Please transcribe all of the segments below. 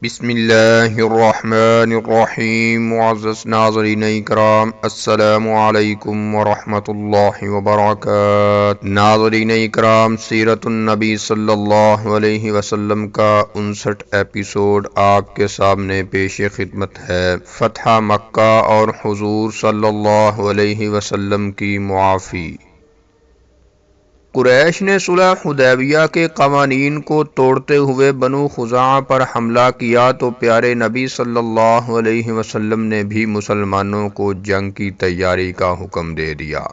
بسم اللہ الرحمن الرحیم۔ معزز ناظرین اکرام، السلام علیکم ورحمۃ اللہ وبرکاتہ۔ ناظرین اکرام، سیرت النبی صلی اللہ علیہ وسلم کا 59 ایپیسوڈ آپ کے سامنے پیش خدمت ہے۔ فتح مکہ اور حضور صلی اللہ علیہ وسلم کی معافی۔ قریش نے صلح حدیبیہ کے قوانین کو توڑتے ہوئے بنو خزاعہ پر حملہ کیا تو پیارے نبی صلی اللہ علیہ وسلم نے بھی مسلمانوں کو جنگ کی تیاری کا حکم دے دیا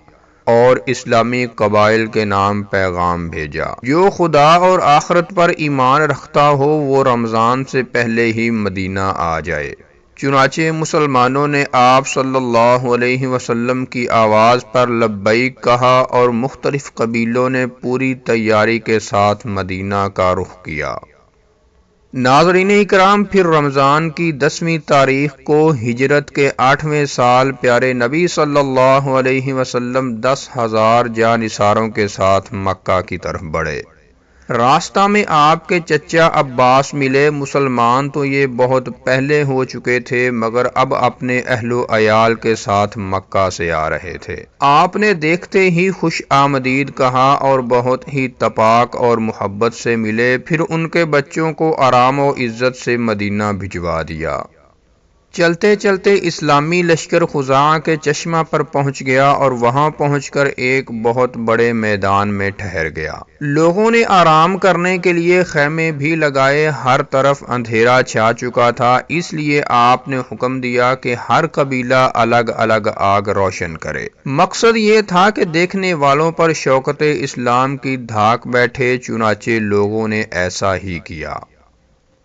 اور اسلامی قبائل کے نام پیغام بھیجا۔ جو خدا اور آخرت پر ایمان رکھتا ہو وہ رمضان سے پہلے ہی مدینہ آ جائے۔ چنانچہ مسلمانوں نے آپ صلی اللہ علیہ وسلم کی آواز پر لبیک کہا اور مختلف قبیلوں نے پوری تیاری کے ساتھ مدینہ کا رخ کیا۔ ناظرین اکرام، پھر رمضان کی 10ویں تاریخ کو ہجرت کے 8ویں سال پیارے نبی صلی اللہ علیہ وسلم 10,000 جانثاروں کے ساتھ مکہ کی طرف بڑھے۔ راستہ میں آپ کے چچا عباس ملے۔ مسلمان تو یہ بہت پہلے ہو چکے تھے مگر اب اپنے اہل و عیال کے ساتھ مکہ سے آ رہے تھے۔ آپ نے دیکھتے ہی خوش آمدید کہا اور بہت ہی تپاک اور محبت سے ملے، پھر ان کے بچوں کو آرام و عزت سے مدینہ بھجوا دیا۔ چلتے چلتے اسلامی لشکر خزاعہ کے چشمہ پر پہنچ گیا اور وہاں پہنچ کر ایک بہت بڑے میدان میں ٹھہر گیا۔ لوگوں نے آرام کرنے کے لیے خیمے بھی لگائے۔ ہر طرف اندھیرا چھا چکا تھا، اس لیے آپ نے حکم دیا کہ ہر قبیلہ الگ الگ آگ روشن کرے۔ مقصد یہ تھا کہ دیکھنے والوں پر شوکت اسلام کی دھاک بیٹھے، چنانچہ لوگوں نے ایسا ہی کیا۔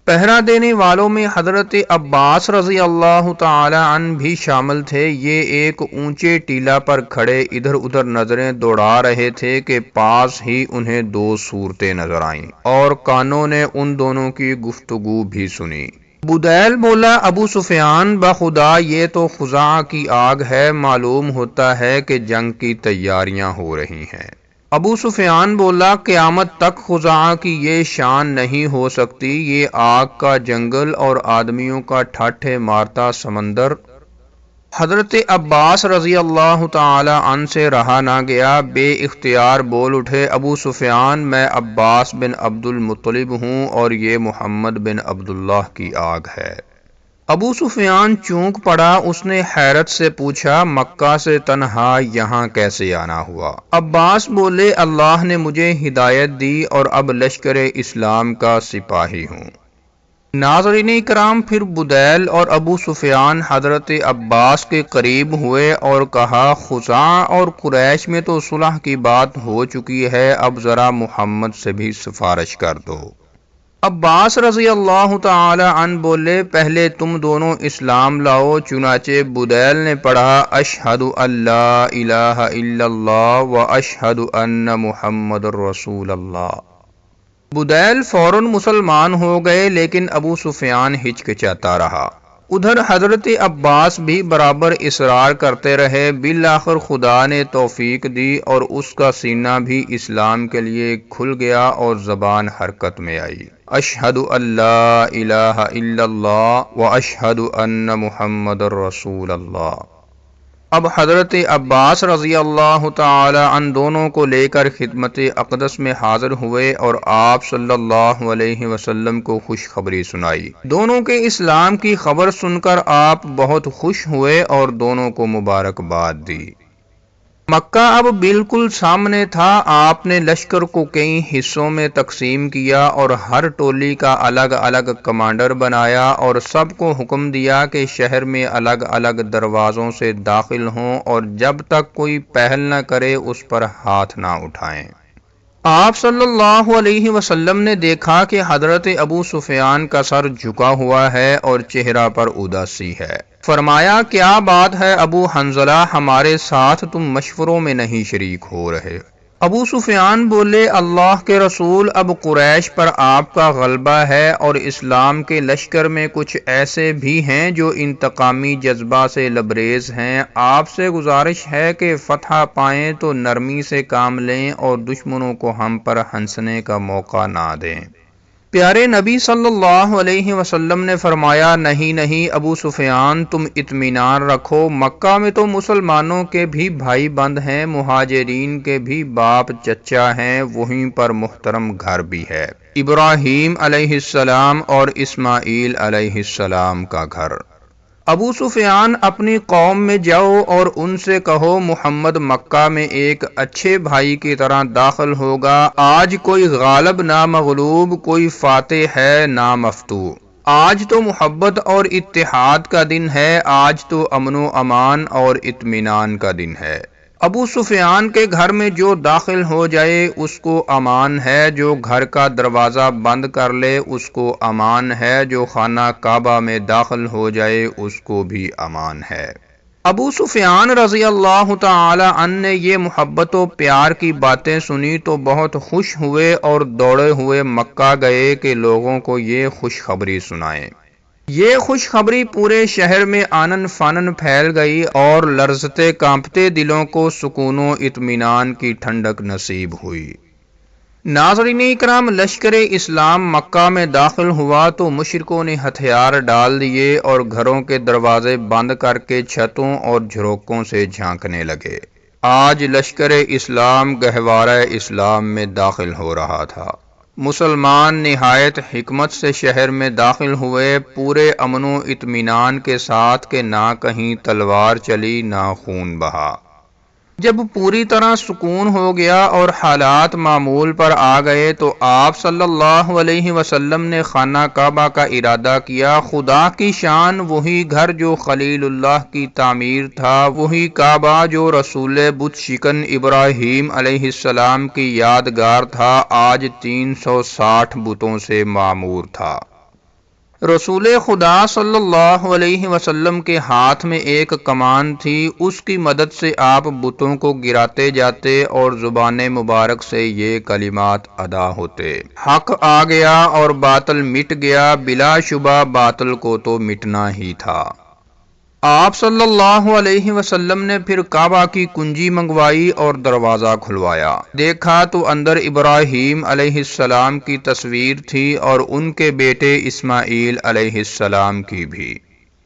پہرا دینے والوں میں حضرت عباس رضی اللہ تعالی عنہ بھی شامل تھے۔ یہ ایک اونچے ٹیلہ پر کھڑے ادھر ادھر نظریں دوڑا رہے تھے کہ پاس ہی انہیں 2 صورتیں نظر آئیں اور کانوں نے ان دونوں کی گفتگو بھی سنی۔ بدیل بولا، ابو سفیان، بخدا یہ تو خزاعہ کی آگ ہے، معلوم ہوتا ہے کہ جنگ کی تیاریاں ہو رہی ہیں۔ ابو سفیان بولا، قیامت تک خزاعہ کی یہ شان نہیں ہو سکتی، یہ آگ کا جنگل اور آدمیوں کا ٹھاٹھے مارتا سمندر۔ حضرت عباس رضی اللہ تعالی عنہ سے رہا نہ گیا، بے اختیار بول اٹھے، ابو سفیان، میں عباس بن عبد المطلب ہوں اور یہ محمد بن عبداللہ کی آگ ہے۔ ابو سفیان چونک پڑا۔ اس نے حیرت سے پوچھا، مکہ سے تنہا یہاں کیسے آنا ہوا؟ عباس بولے، اللہ نے مجھے ہدایت دی اور اب لشکر اسلام کا سپاہی ہوں۔ ناظرین اکرام، پھر بدیل اور ابو سفیان حضرت عباس کے قریب ہوئے اور کہا، خزاعہ اور قریش میں تو صلح کی بات ہو چکی ہے، اب ذرا محمد سے بھی سفارش کر دو۔ عباس رضی اللہ تعالی عنہ بولے، پہلے تم دونوں اسلام لاؤ۔ چنانچہ بدیل نے پڑھا، اشہد ان لا الہ الا اللہ و اشہد ان محمد رسول اللہ۔ بدیل فوراً مسلمان ہو گئے، لیکن ابو سفیان ہچکچاتا رہا۔ ادھر حضرت عباس بھی برابر اصرار کرتے رہے۔ بالآخر خدا نے توفیق دی اور اس کا سینہ بھی اسلام کے لیے کھل گیا اور زبان حرکت میں آئی۔ اشہد ان لا الہ الا اللہ و اشہد ان محمد رسول اللہ۔ اب حضرت عباس رضی اللہ تعالی عنہ دونوں کو لے کر خدمت اقدس میں حاضر ہوئے اور آپ صلی اللہ علیہ وسلم کو خوشخبری سنائی۔ دونوں کے اسلام کی خبر سن کر آپ بہت خوش ہوئے اور دونوں کو مبارکباد دی۔ مکہ اب بالکل سامنے تھا۔ آپ نے لشکر کو کئی حصوں میں تقسیم کیا اور ہر ٹولی کا الگ الگ کمانڈر بنایا اور سب کو حکم دیا کہ شہر میں الگ الگ دروازوں سے داخل ہوں اور جب تک کوئی پہل نہ کرے اس پر ہاتھ نہ اٹھائیں۔ آپ صلی اللہ علیہ وسلم نے دیکھا کہ حضرت ابو سفیان کا سر جھکا ہوا ہے اور چہرہ پر اداسی ہے۔ فرمایا، کیا بات ہے ابو حنظلہ، ہمارے ساتھ تم مشوروں میں نہیں شریک ہو رہے؟ ابو سفیان بولے، اللہ کے رسول، اب قریش پر آپ کا غلبہ ہے اور اسلام کے لشکر میں کچھ ایسے بھی ہیں جو انتقامی جذبہ سے لبریز ہیں۔ آپ سے گزارش ہے کہ فتح پائیں تو نرمی سے کام لیں اور دشمنوں کو ہم پر ہنسنے کا موقع نہ دیں۔ پیارے نبی صلی اللہ علیہ وسلم نے فرمایا، نہیں نہیں ابو سفیان، تم اطمینان رکھو، مکہ میں تو مسلمانوں کے بھی بھائی بند ہیں، مہاجرین کے بھی باپ چچا ہیں، وہیں پر محترم گھر بھی ہے، ابراہیم علیہ السلام اور اسماعیل علیہ السلام کا گھر۔ ابو سفیان، اپنی قوم میں جاؤ اور ان سے کہو محمد مکہ میں ایک اچھے بھائی کی طرح داخل ہوگا، آج کوئی غالب نہ مغلوب، کوئی فاتح ہے نہ مفتوح، آج تو محبت اور اتحاد کا دن ہے، آج تو امن و امان اور اطمینان کا دن ہے۔ ابو سفیان کے گھر میں جو داخل ہو جائے اس کو امان ہے، جو گھر کا دروازہ بند کر لے اس کو امان ہے، جو خانہ کعبہ میں داخل ہو جائے اس کو بھی امان ہے۔ ابو سفیان رضی اللہ تعالی عنہ نے یہ محبت و پیار کی باتیں سنی تو بہت خوش ہوئے اور دوڑے ہوئے مکہ گئے کہ لوگوں کو یہ خوشخبری سنائیں۔ یہ خوشخبری پورے شہر میں آنن فانن پھیل گئی اور لرزتے کانپتے دلوں کو سکون و اطمینان کی ٹھنڈک نصیب ہوئی۔ ناظرین اکرام، لشکر اسلام مکہ میں داخل ہوا تو مشرکوں نے ہتھیار ڈال دیے اور گھروں کے دروازے بند کر کے چھتوں اور جھروکوں سے جھانکنے لگے۔ آج لشکر اسلام گہوارہ اسلام میں داخل ہو رہا تھا۔ مسلمان نہایت حکمت سے شہر میں داخل ہوئے، پورے امن و اطمینان کے ساتھ کہ نہ کہیں تلوار چلی نہ خون بہا۔ جب پوری طرح سکون ہو گیا اور حالات معمول پر آ گئے تو آپ صلی اللہ علیہ وسلم نے خانہ کعبہ کا ارادہ کیا۔ خدا کی شان، وہی گھر جو خلیل اللہ کی تعمیر تھا، وہی کعبہ جو رسول بت شکن ابراہیم علیہ السلام کی یادگار تھا، آج 360 بتوں سے معمور تھا۔ رسول خدا صلی اللہ علیہ وسلم کے ہاتھ میں ایک کمان تھی، اس کی مدد سے آپ بتوں کو گراتے جاتے اور زبان مبارک سے یہ کلمات ادا ہوتے: حق آ گیا اور باطل مٹ گیا، بلا شبہ باطل کو تو مٹنا ہی تھا۔ آپ صلی اللہ علیہ وسلم نے پھر کعبہ کی کنجی منگوائی اور دروازہ کھلوایا۔ دیکھا تو اندر ابراہیم علیہ السلام کی تصویر تھی اور ان کے بیٹے اسماعیل علیہ السلام کی بھی۔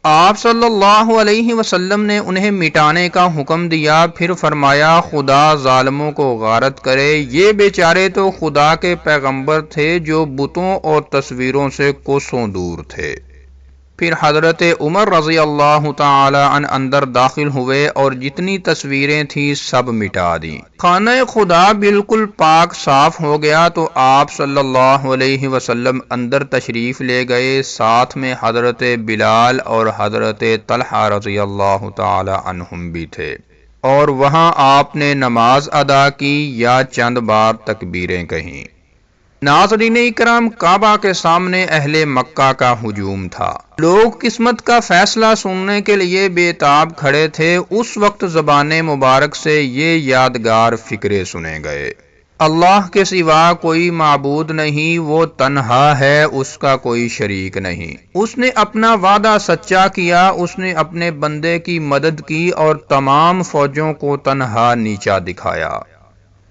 آپ صلی اللہ علیہ وسلم نے انہیں مٹانے کا حکم دیا، پھر فرمایا خدا ظالموں کو غارت کرے، یہ بیچارے تو خدا کے پیغمبر تھے جو بتوں اور تصویروں سے کوسوں دور تھے۔ پھر حضرت عمر رضی اللہ تعالی عنہ اندر داخل ہوئے اور جتنی تصویریں تھیں سب مٹا دیں۔ خانہ خدا بالکل پاک صاف ہو گیا تو آپ صلی اللہ علیہ وسلم اندر تشریف لے گئے، ساتھ میں حضرت بلال اور حضرت طلحہ رضی اللہ تعالی عنہم بھی تھے، اور وہاں آپ نے نماز ادا کی یا چند بار تکبیریں کہیں۔ ناظرین اکرام، کعبہ کے سامنے اہل مکہ کا ہجوم تھا۔ لوگ قسمت کا فیصلہ سننے کے لیے بے تاب کھڑے تھے۔ اس وقت زبان مبارک سے یہ یادگار فکرے سنے گئے: اللہ کے سوا کوئی معبود نہیں، وہ تنہا ہے، اس کا کوئی شریک نہیں، اس نے اپنا وعدہ سچا کیا، اس نے اپنے بندے کی مدد کی اور تمام فوجوں کو تنہا نیچا دکھایا۔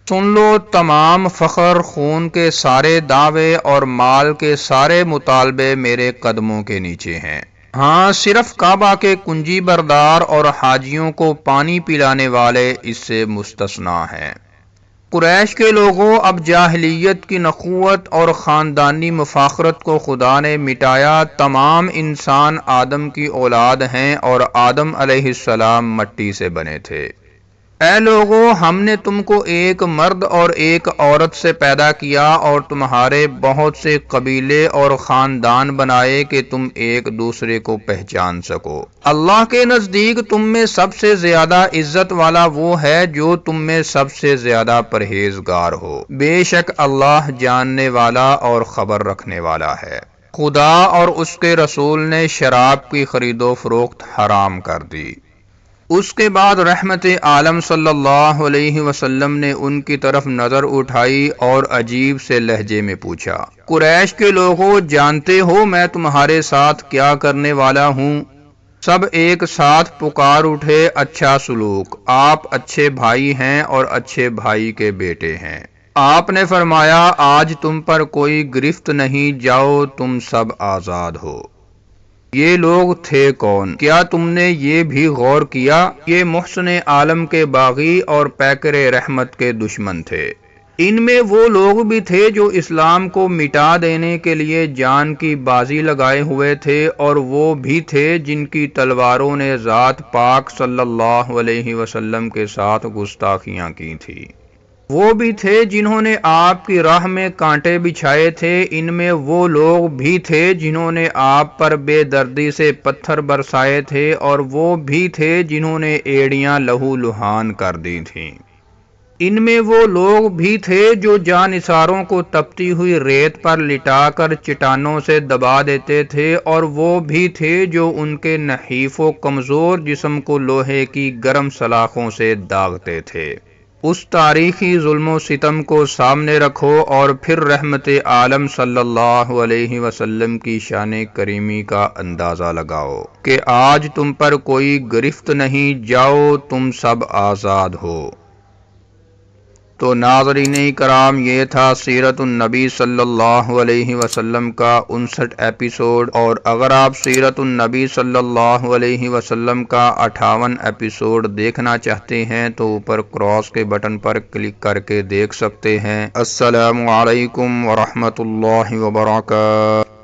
سن لو، تمام فخر، خون کے سارے دعوے اور مال کے سارے مطالبے میرے قدموں کے نیچے ہیں۔ ہاں، صرف کعبہ کے کنجی بردار اور حاجیوں کو پانی پلانے والے اس سے مستثنیٰ ہیں۔ قریش کے لوگوں، اب جاہلیت کی نخوت اور خاندانی مفاخرت کو خدا نے مٹایا۔ تمام انسان آدم کی اولاد ہیں اور آدم علیہ السلام مٹی سے بنے تھے۔ اے لوگو، ہم نے تم کو ایک مرد اور ایک عورت سے پیدا کیا اور تمہارے بہت سے قبیلے اور خاندان بنائے کہ تم ایک دوسرے کو پہچان سکو۔ اللہ کے نزدیک تم میں سب سے زیادہ عزت والا وہ ہے جو تم میں سب سے زیادہ پرہیزگار ہو۔ بے شک اللہ جاننے والا اور خبر رکھنے والا ہے۔ خدا اور اس کے رسول نے شراب کی خرید و فروخت حرام کر دی۔ اس کے بعد رحمت عالم صلی اللہ علیہ وسلم نے ان کی طرف نظر اٹھائی اور عجیب سے لہجے میں پوچھا: قریش کے لوگوں، جانتے ہو میں تمہارے ساتھ کیا کرنے والا ہوں؟ سب ایک ساتھ پکار اٹھے: اچھا سلوک! آپ اچھے بھائی ہیں اور اچھے بھائی کے بیٹے ہیں۔ آپ نے فرمایا آج تم پر کوئی گرفت نہیں، جاؤ تم سب آزاد ہو۔ یہ لوگ تھے کون؟ کیا تم نے یہ بھی غور کیا؟ یہ محسن عالم کے باغی اور پیکر رحمت کے دشمن تھے۔ ان میں وہ لوگ بھی تھے جو اسلام کو مٹا دینے کے لیے جان کی بازی لگائے ہوئے تھے، اور وہ بھی تھے جن کی تلواروں نے ذات پاک صلی اللہ علیہ وسلم کے ساتھ گستاخیاں کی تھی۔ وہ بھی تھے جنہوں نے آپ کی راہ میں کانٹے بچھائے تھے۔ ان میں وہ لوگ بھی تھے جنہوں نے آپ پر بے دردی سے پتھر برسائے تھے، اور وہ بھی تھے جنہوں نے ایڑیاں لہو لہان کر دی تھیں۔ ان میں وہ لوگ بھی تھے جو جانثاروں کو تپتی ہوئی ریت پر لٹا کر چٹانوں سے دبا دیتے تھے، اور وہ بھی تھے جو ان کے نحیف و کمزور جسم کو لوہے کی گرم سلاخوں سے داغتے تھے۔ اس تاریخی ظلم و ستم کو سامنے رکھو اور پھر رحمت عالم صلی اللہ علیہ وسلم کی شان کریمی کا اندازہ لگاؤ کہ آج تم پر کوئی گرفت نہیں، جاؤ تم سب آزاد ہو۔ تو ناظرین کرام، یہ تھا سیرت النبی صلی اللہ علیہ وسلم کا 59 ایپیسوڈ، اور اگر آپ سیرت النبی صلی اللہ علیہ وسلم کا 58 ایپیسوڈ دیکھنا چاہتے ہیں تو اوپر کراس کے بٹن پر کلک کر کے دیکھ سکتے ہیں۔ السلام علیکم ورحمۃ اللہ وبرکاتہ۔